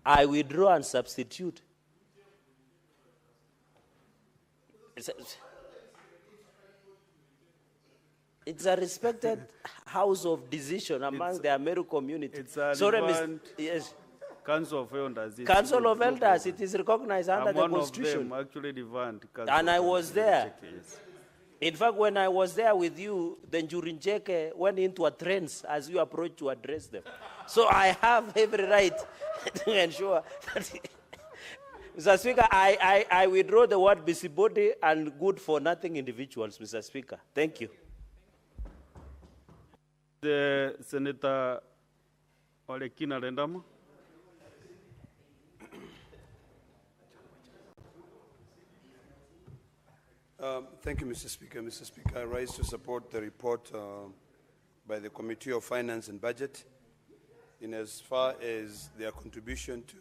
I withdraw and substitute. It's a respected house of decision among the Ameru community. It's a yes. Council of Elders. Council of Elders, it is recognized under the Constitution. One of them, actually, and I was there. In fact, when I was there with you, the Njurinjeke went into a trance as you approached to address them. So I have every right to ensure that. Mr. Speaker, I withdraw the word busybody and good for nothing individuals, Mr. Speaker. Thank you. The Senator Olekina Rendama. Thank you, Mr. Speaker. Mr. Speaker, I rise to support the report by the Committee of Finance and Budget in as far as their contribution to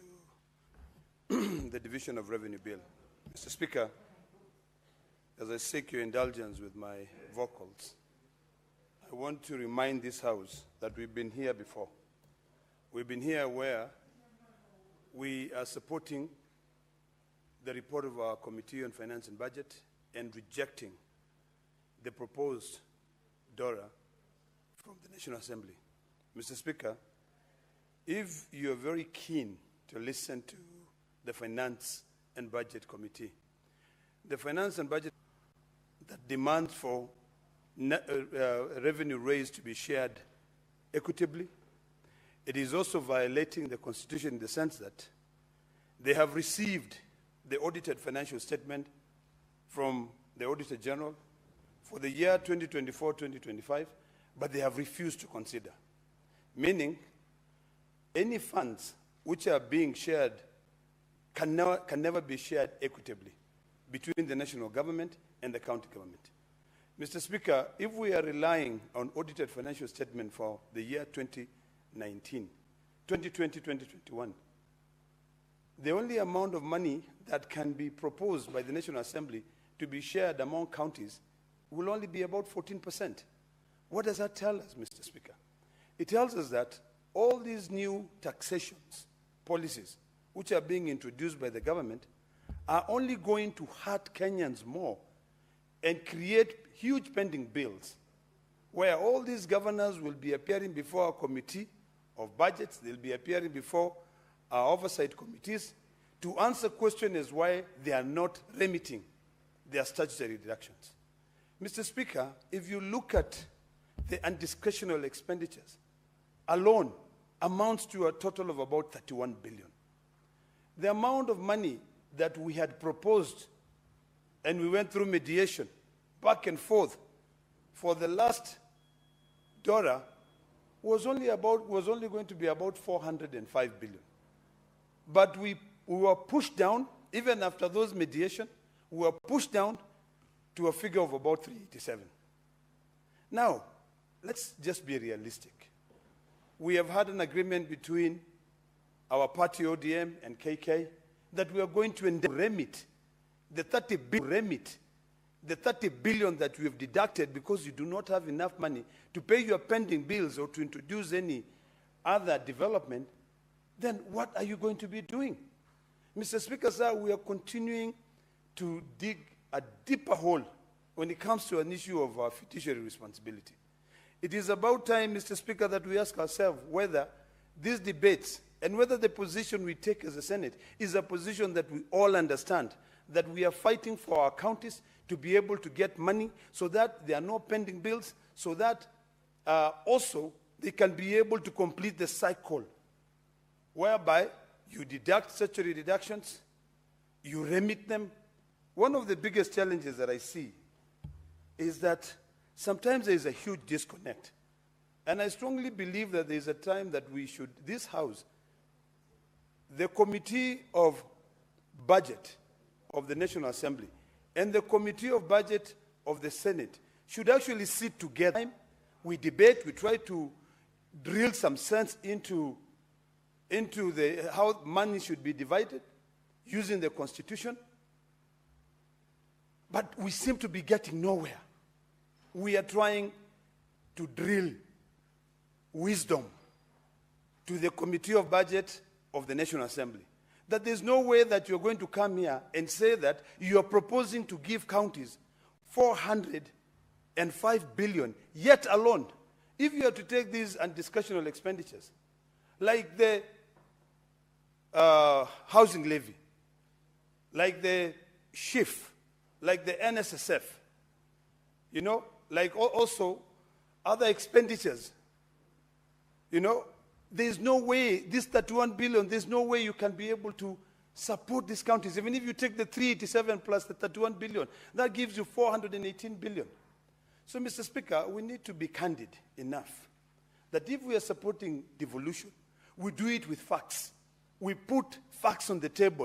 the Division of Revenue Bill. Mr. Speaker, as I seek your indulgence with my vocals, I want to remind this House that we've been here before. We've been here where we are supporting the report of our Committee on Finance and Budget and rejecting the proposed DORA from the National Assembly. Mr. Speaker, if you are very keen to listen to the Finance and Budget Committee, the Finance and Budget that demands for revenue raised to be shared equitably, it is also violating the Constitution in the sense that they have received the audited financial statement from the Auditor General for the year 2024-2025, but they have refused to consider. Meaning, any funds which are being shared can never be shared equitably between the national government and the county government. Mr. Speaker, if we are relying on audited financial statement for the year 2019, 2020-2021, the only amount of money that can be proposed by the National Assembly to be shared among counties will only be about 14%. What does that tell us, Mr. Speaker? It tells us that all these new taxations policies which are being introduced by the government are only going to hurt Kenyans more and create huge pending bills where all these governors will be appearing before our committee of budgets, they'll be appearing before our oversight committees to answer questions as why they are not remitting their statutory deductions. Mr. Speaker, if you look at the undiscretionary expenditures alone amounts to a total of about 31 billion. The amount of money that we had proposed and we went through mediation back and forth for the last DORA was only going to be about 405 billion. But we were pushed down, even after those mediation, we were pushed down to a figure of about 387. Now, let's just be realistic. We have had an agreement between our party ODM and KK that we are going to remit the 30 billion that we have deducted because you do not have enough money to pay your pending bills or to introduce any other development. Then what are you going to be doing? Mr. Speaker, sir, we are continuing to dig a deeper hole when it comes to an issue of our fiduciary responsibility. It is about time, Mr. Speaker, that we ask ourselves whether these debates and whether the position we take as a Senate is a position that we all understand, that we are fighting for our counties to be able to get money so that there are no pending bills, so that also they can be able to complete the cycle whereby you deduct statutory deductions, you remit them. One of the biggest challenges that I see is that sometimes there is a huge disconnect. And I strongly believe that there is a time that we should, this House, the Committee of Budget of the National Assembly and the Committee of Budget of the Senate should actually sit together. We debate, we try to drill some sense into how money should be divided using the Constitution. But we seem to be getting nowhere. We are trying to drill wisdom to the Committee of Budget of the National Assembly, that there's no way that you're going to come here and say that you are proposing to give counties 405 billion, yet alone. If you are to take these undiscretional expenditures, like the housing levy, like the SHIF, like the NSSF, you know, like also other expenditures, you know, there's no way, this 31 billion, there's no way you can be able to support these counties. Even if you take the 387 plus the 31 billion, that gives you 418 billion. So, Mr. Speaker, we need to be candid enough that if we are supporting devolution, we do it with facts. We put facts on the table.